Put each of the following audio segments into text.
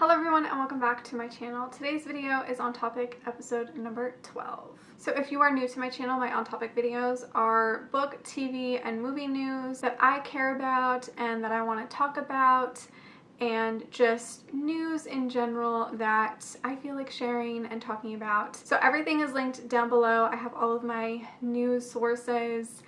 Hello everyone and welcome back to my channel. Today's video is on topic episode number 12. So if you are new to my channel, my on topic videos are book, TV, and movie news that I care about and that I want to talk about, and just news in general that I feel like sharing and talking about. So everything is linked down below. I have all of my news sources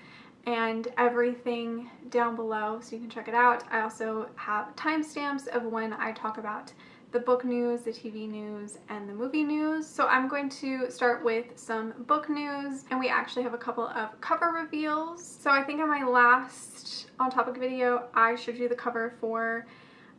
and everything down below so you can check it out. I also have timestamps of when I talk about the book news, the TV news, and the movie news. So I'm going to start with some book news, and we actually have a couple of cover reveals. So I think in my last on topic video I showed you the cover for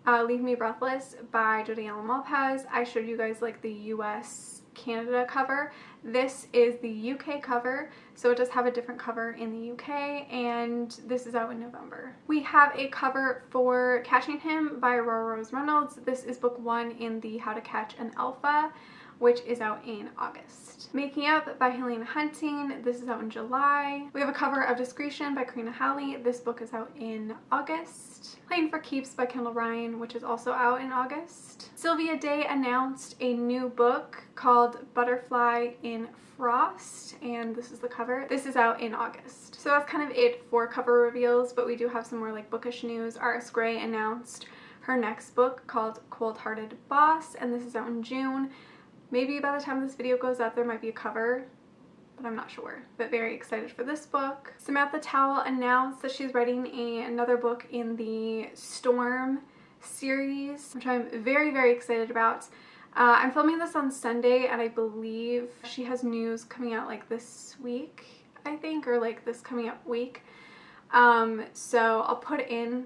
Leave Me Breathless by Jodi Allen Malpaz. I showed you guys like the US Canada cover. This is the UK cover, so it does have a different cover in the UK, and this is out in November. We have a cover for Catching Him by Aurora Rose Reynolds. This is book 1 in the How to Catch an Alpha, which is out in August. Making Up by Helena Hunting. This is out in July. We have a cover of Discretion by Karina Halley. This book is out in August. Playing for Keeps by Kendall Ryan, which is also out in August. Sylvia Day announced a new book called Butterfly in Frost, and this is the cover. This is out in August. So that's kind of it for cover reveals, but we do have some more like bookish news. R.S. Gray announced her next book called Cold Hearted Boss, and this is out in June. Maybe by the time this video goes up there might be a cover, but I'm not sure. But very excited for this book. Samantha Towell announced that she's writing another book in the Storm series, which I'm very, very excited about. I'm filming this on Sunday, and I believe she has news coming out like this week, I think, or like this coming up week. So I'll put in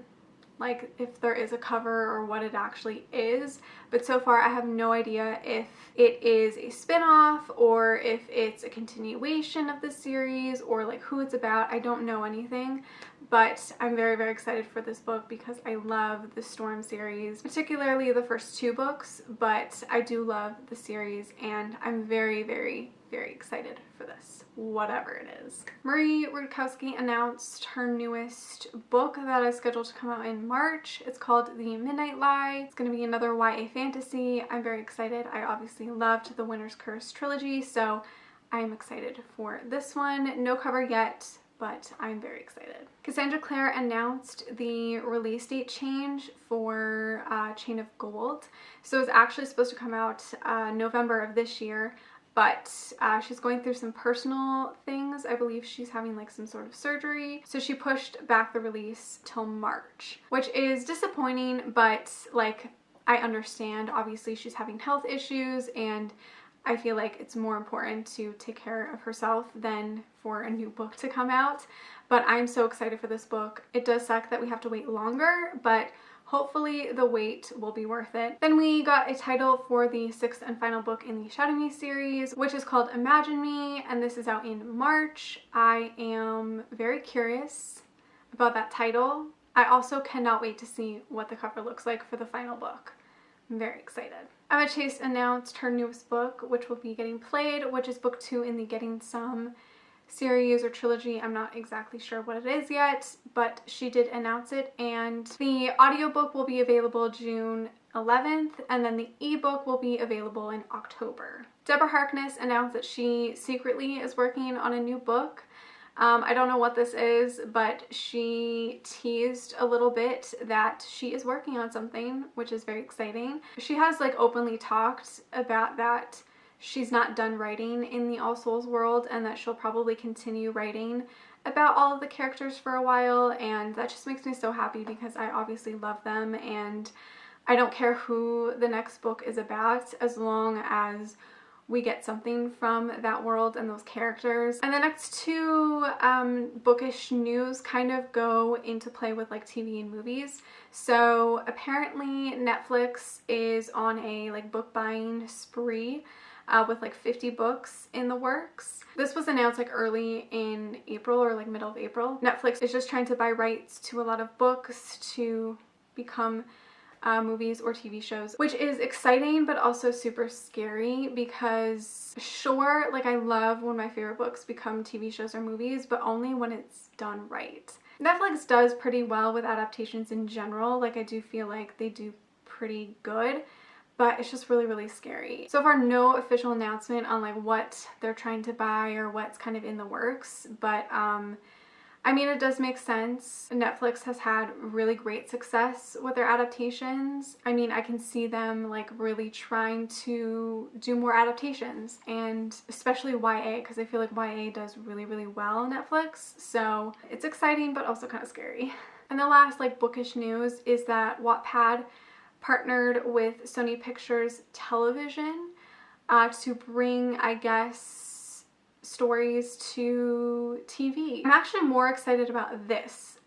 like if there is a cover or what it actually is, but so far I have no idea if it is a spin-off or if it's a continuation of the series or like who it's about. I don't know anything, but I'm very, very excited for this book because I love the Storm series, particularly the first 2 books, but I do love the series, and I'm very, very, very excited for this, whatever it is. Marie Rudkowski announced her newest book that is scheduled to come out in March. It's called The Midnight Lie. It's going to be another YA fantasy. I'm very excited. I obviously loved the Winter's Curse trilogy, so I'm excited for this one. No cover yet, but I'm very excited. Cassandra Clare announced the release date change for Chain of Gold. So it's actually supposed to come out November of this year, but she's going through some personal things. I believe she's having like some sort of surgery, so she pushed back the release till March, which is disappointing, but like I understand. Obviously she's having health issues, and I feel like it's more important to take care of herself than for a new book to come out. But I'm so excited for this book. It does suck that we have to wait longer, but hopefully the wait will be worth it. Then we got a title for the 6th and final book in the Shadow Me series, which is called Imagine Me, and this is out in March. I am very curious about that title. I also cannot wait to see what the cover looks like for the final book. I'm very excited. Emma Chase announced her newest book, which will be getting played, which is book 2 in the Getting Some series or trilogy. I'm not exactly sure what it is yet, but she did announce it, and the audiobook will be available June 11th, and then the ebook will be available in October. Deborah Harkness announced that she secretly is working on a new book. I don't know what this is, but she teased a little bit that she is working on something, which is very exciting. She has like openly talked about that she's not done writing in the All Souls world, and that she'll probably continue writing about all of the characters for a while, and that just makes me so happy because I obviously love them, and I don't care who the next book is about as long as we get something from that world and those characters. And the next 2 bookish news kind of go into play with like TV and movies. So apparently Netflix is on a like book buying spree with like 50 books in the works. This was announced like early in April or like middle of April. Netflix is just trying to buy rights to a lot of books to become movies or TV shows, which is exciting but also super scary because sure, like I love when my favorite books become TV shows or movies, but only when it's done right. Netflix does pretty well with adaptations in general. Like I do feel like they do pretty good, but it's just really, really scary. So far, no official announcement on like what they're trying to buy or what's kind of in the works, but I mean, it does make sense. Netflix has had really great success with their adaptations. I mean, I can see them like really trying to do more adaptations, and especially YA, because I feel like YA does really, really well on Netflix. So it's exciting, but also kind of scary. And the last like bookish news is that Wattpad partnered with Sony Pictures Television to bring, I guess, stories to TV. I'm actually more excited about this,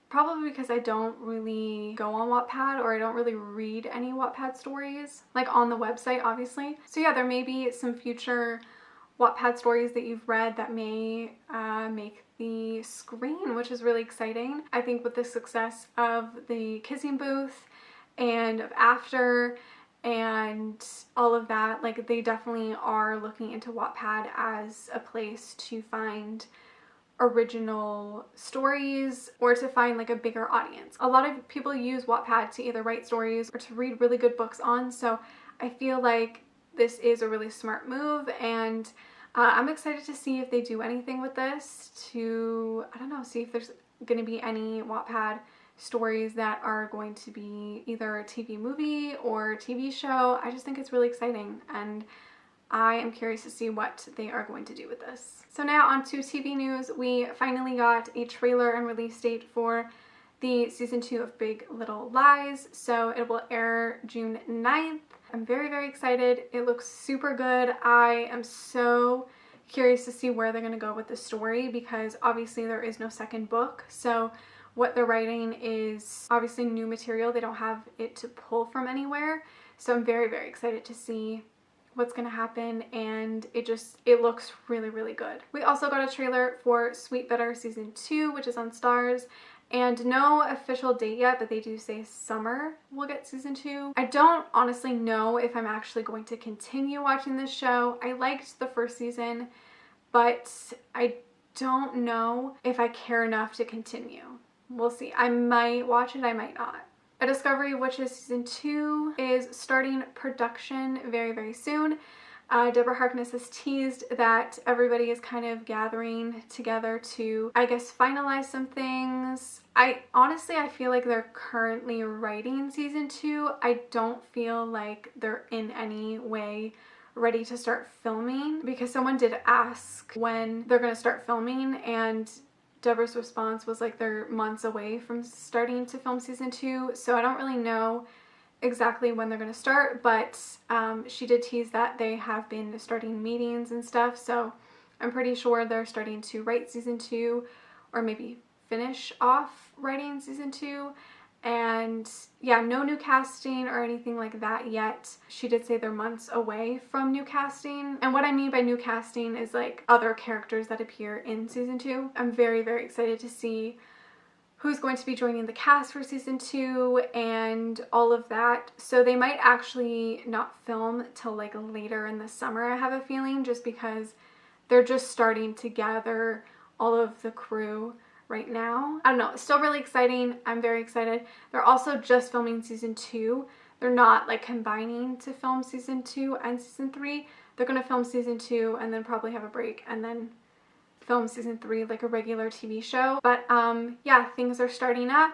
probably because I don't really go on Wattpad, or I don't really read any Wattpad stories, like on the website, obviously. So yeah, there may be some future Wattpad stories that you've read that may make the screen, which is really exciting. I think with the success of the Kissing Booth and of After and all of that, like they definitely are looking into Wattpad as a place to find original stories or to find like a bigger audience. A lot of people use Wattpad to either write stories or to read really good books on, so I feel like this is a really smart move, and I'm excited to see if they do anything with this to, I don't know, see if there's going to be any Wattpad stories that are going to be either a TV movie or TV show. I just think it's really exciting, and I am curious to see what they are going to do with this. So now on to TV news. We finally got a trailer and release date for the season 2 of Big Little Lies. So it will air June 9th. I'm very, very excited. It looks super good. I am so curious to see where they're going to go with the story, because obviously there is no second book. So what they're writing is obviously new material. They don't have it to pull from anywhere. So I'm very, very excited to see what's going to happen, and it looks really, really good. We also got a trailer for Sweet Bitter season 2, which is on Starz, and no official date yet, but they do say summer we'll get season 2. I don't honestly know if I'm actually going to continue watching this show. I liked the first season, but I don't know if I care enough to continue. We'll see. I might watch it, I might not. A Discovery Witches season 2 is starting production very, very soon. Deborah Harkness has teased that everybody is kind of gathering together to, I guess, finalize some things. I feel like they're currently writing season 2. I don't feel like they're in any way ready to start filming, because someone did ask when they're going to start filming, and Deborah's response was like they're months away from starting to film season 2, so I don't really know exactly when they're going to start, but she did tease that they have been starting meetings and stuff, so I'm pretty sure they're starting to write season 2, or maybe finish off writing season 2. And yeah, no new casting or anything like that yet. She did say they're months away from new casting. And what I mean by new casting is like other characters that appear in season 2. I'm very, very excited to see who's going to be joining the cast for season 2 and all of that. So they might actually not film till like later in the summer, I have a feeling, just because they're just starting to gather all of the crew right now. I don't know, it's still really exciting. I'm very excited. They're also just filming season 2. They're not like combining to film season 2 and season 3. They're gonna film season 2 and then probably have a break and then film season 3 like a regular TV show. But yeah, things are starting up.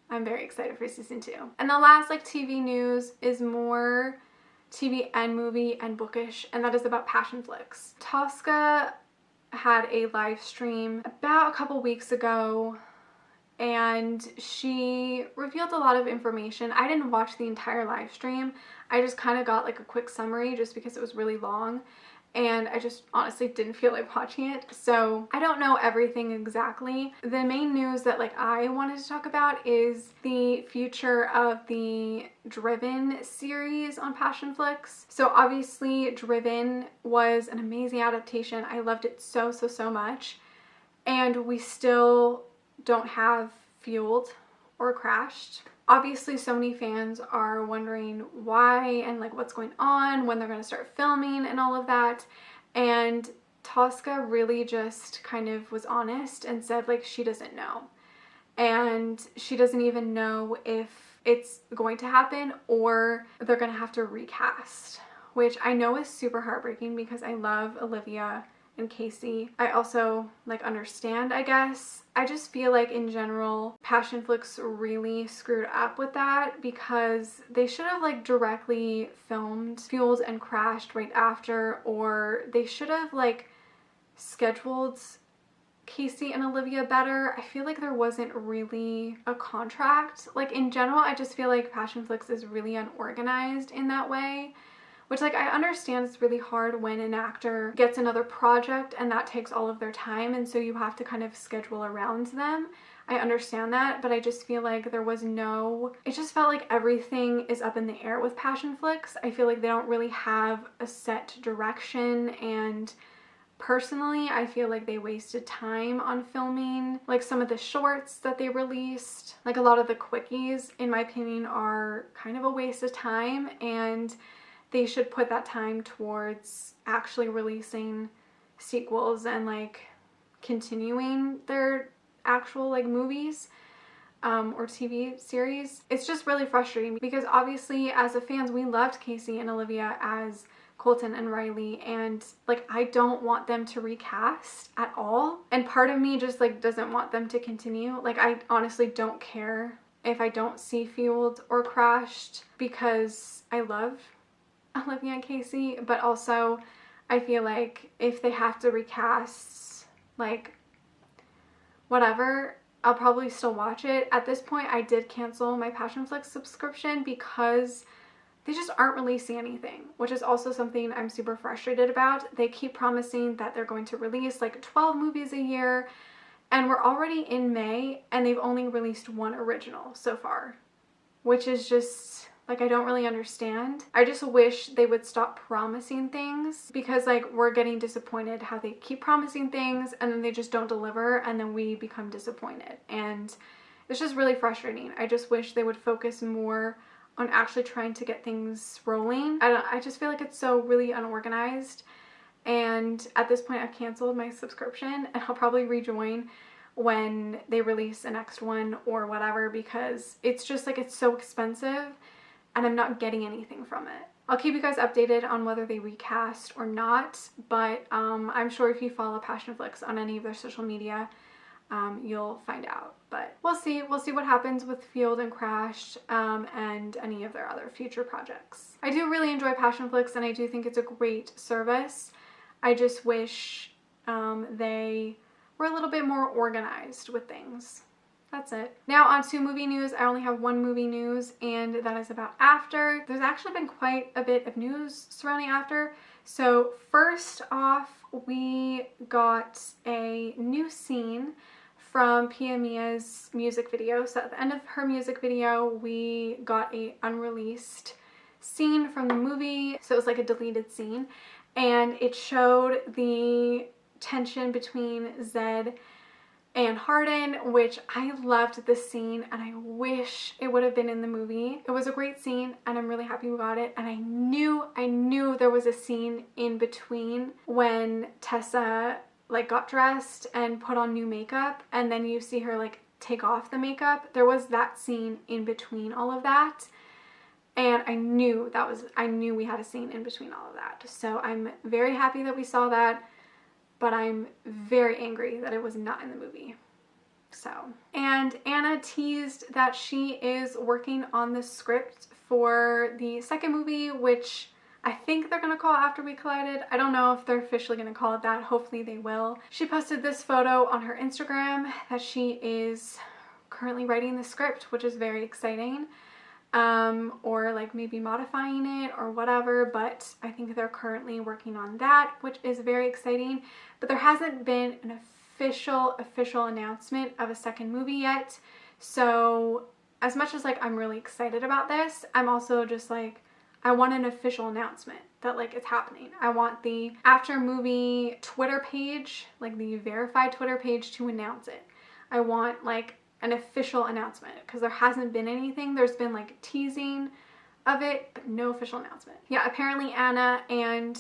I'm very excited for season 2. And the last like TV news is more TV and movie and bookish, and that is about passion flicks. Tosca had a live stream about a couple weeks ago, and she revealed a lot of information. I didn't watch the entire live stream. I just kind of got like a quick summary just because it was really long, and I just honestly didn't feel like watching it. So I don't know everything exactly. The main news that like I wanted to talk about is the future of the Driven series on Passion Flicks. So obviously Driven was an amazing adaptation. I loved it so, so, so much. And we still don't have Fueled or Crashed. Obviously, so many fans are wondering why and like what's going on, when they're going to start filming and all of that. And Tosca really just kind of was honest and said like she doesn't know. And she doesn't even know if it's going to happen or they're gonna have to recast, which I know is super heartbreaking because I love Olivia and Casey. I also like understand, I guess. I just feel like in general Passionflix really screwed up with that because they should have like directly filmed Fueled and Crashed right after, or they should have like scheduled Casey and Olivia better. I feel like there wasn't really a contract. Like in general, I just feel like Passionflix is really unorganized in that way. Which, like, I understand it's really hard when an actor gets another project and that takes all of their time, and so you have to kind of schedule around them. I understand that, but I just feel like there was no... It just felt like everything is up in the air with Passionflix. I feel like they don't really have a set direction, and personally, I feel like they wasted time on filming. Like, some of the shorts that they released, like a lot of the quickies, in my opinion, are kind of a waste of time, and they should put that time towards actually releasing sequels and like continuing their actual like movies or TV series. It's just really frustrating because obviously as the fans we loved Casey and Olivia as Colton and Riley, and like I don't want them to recast at all, and part of me just like doesn't want them to continue. Like I honestly don't care if I don't see Fueled or Crashed because I love Olivia and Casey, but also I feel like if they have to recast, like, whatever, I'll probably still watch it. At this point, I did cancel my Passionflix subscription because they just aren't releasing anything, which is also something I'm super frustrated about. They keep promising that they're going to release like 12 movies a year, and we're already in May, and they've only released one original so far, which is just... like, I don't really understand. I just wish they would stop promising things because, like, we're getting disappointed how they keep promising things and then they just don't deliver and then we become disappointed. And it's just really frustrating. I just wish they would focus more on actually trying to get things rolling. I just feel like it's so really unorganized. And at this point, I've canceled my subscription and I'll probably rejoin when they release the next one or whatever because it's just, like, it's so expensive and I'm not getting anything from it. I'll keep you guys updated on whether they recast or not, but I'm sure if you follow Passionflix on any of their social media, you'll find out. But we'll see. We'll see what happens with Fueled and Crashed and any of their other future projects. I do really enjoy Passionflix and I do think it's a great service. I just wish they were a little bit more organized with things. That's it. Now on to movie news. I only have one movie news, and that is about After. There's actually been quite a bit of news surrounding After. So first off, we got a new scene from Pia Mia's music video. So at the end of her music video, we got a unreleased scene from the movie. So it was like a deleted scene, and it showed the tension between Zed and Hardin, which I loved this scene and I wish it would have been in the movie. It was a great scene and I'm really happy we got it, and I knew there was a scene in between when Tessa like got dressed and put on new makeup and then you see her like take off the makeup. There was that scene in between all of that, and I knew we had a scene in between all of that. So I'm very happy that we saw that, but I'm very angry that it was not in the movie. So, and Anna teased that she is working on the script for the second movie, which I think they're gonna call After We Collided. I don't know if they're officially gonna call it that. Hopefully they will. She posted this photo on her Instagram that she is currently writing the script, which is very exciting. Or like maybe modifying it or whatever, but I think they're currently working on that, which is very exciting. But there hasn't been an official announcement of a second movie yet. So as much as like I'm really excited about this, I'm also just like, I want an official announcement that like it's happening. I want the After movie Twitter page, like the verified Twitter page, to announce it. I want like an official announcement because there hasn't been anything. There's been like teasing of it, but no official announcement. Yeah, apparently Anna and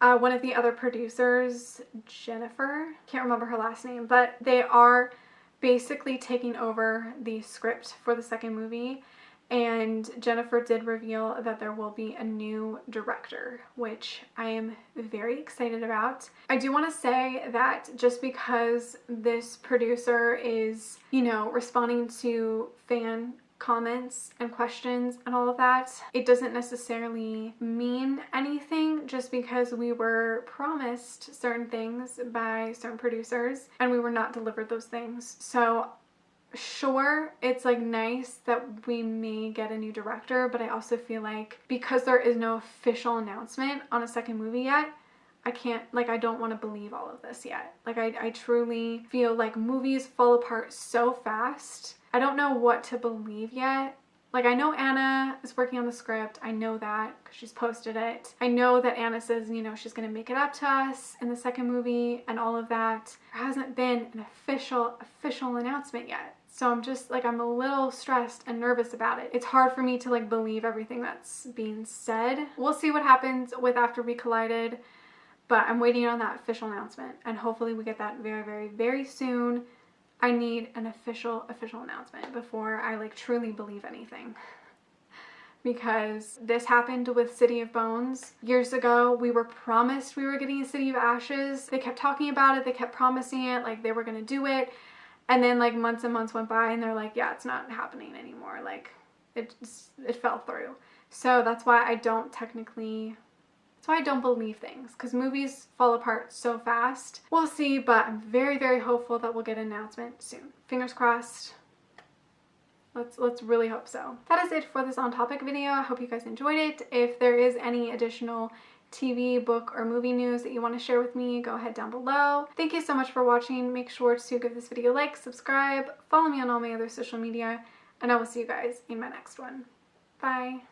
one of the other producers, Jennifer, can't remember her last name, but they are basically taking over the script for the second movie, and Jennifer did reveal that there will be a new director, which I am very excited about. I do want to say that just because this producer is, you know, responding to fan comments and questions and all of that, it doesn't necessarily mean anything just because we were promised certain things by certain producers and we were not delivered those things. So sure, it's like nice that we may get a new director, but I also feel like because there is no official announcement on a second movie yet, I don't want to believe all of this yet. Like I truly feel like movies fall apart so fast. I don't know what to believe yet. Like, I know Anna is working on the script. I know that because she's posted it. I know that Anna says, you know, she's going to make it up to us in the second movie and all of that. There hasn't been an official announcement yet. So I'm just like, I'm a little stressed and nervous about it. It's hard for me to like believe everything that's being said. We'll see what happens with After We Collided, but I'm waiting on that official announcement and hopefully we get that very, very, very soon. I need an official announcement before I like truly believe anything. Because this happened with City of Bones. Years ago, we were promised we were getting a City of Ashes. They kept talking about it, they kept promising it, like they were gonna do it. And then like months and months went by and they're like, yeah, it's not happening anymore. Like it fell through. So that's why I don't believe things, because movies fall apart so fast. We'll see, but I'm very, very hopeful that we'll get an announcement soon. Fingers crossed. Let's really hope so. That is it for this On Topic video. I hope you guys enjoyed it. If there is any additional TV, book, or movie news that you want to share with me, go ahead down below. Thank you so much for watching. Make sure to give this video a like, subscribe, follow me on all my other social media, and I will see you guys in my next one. Bye.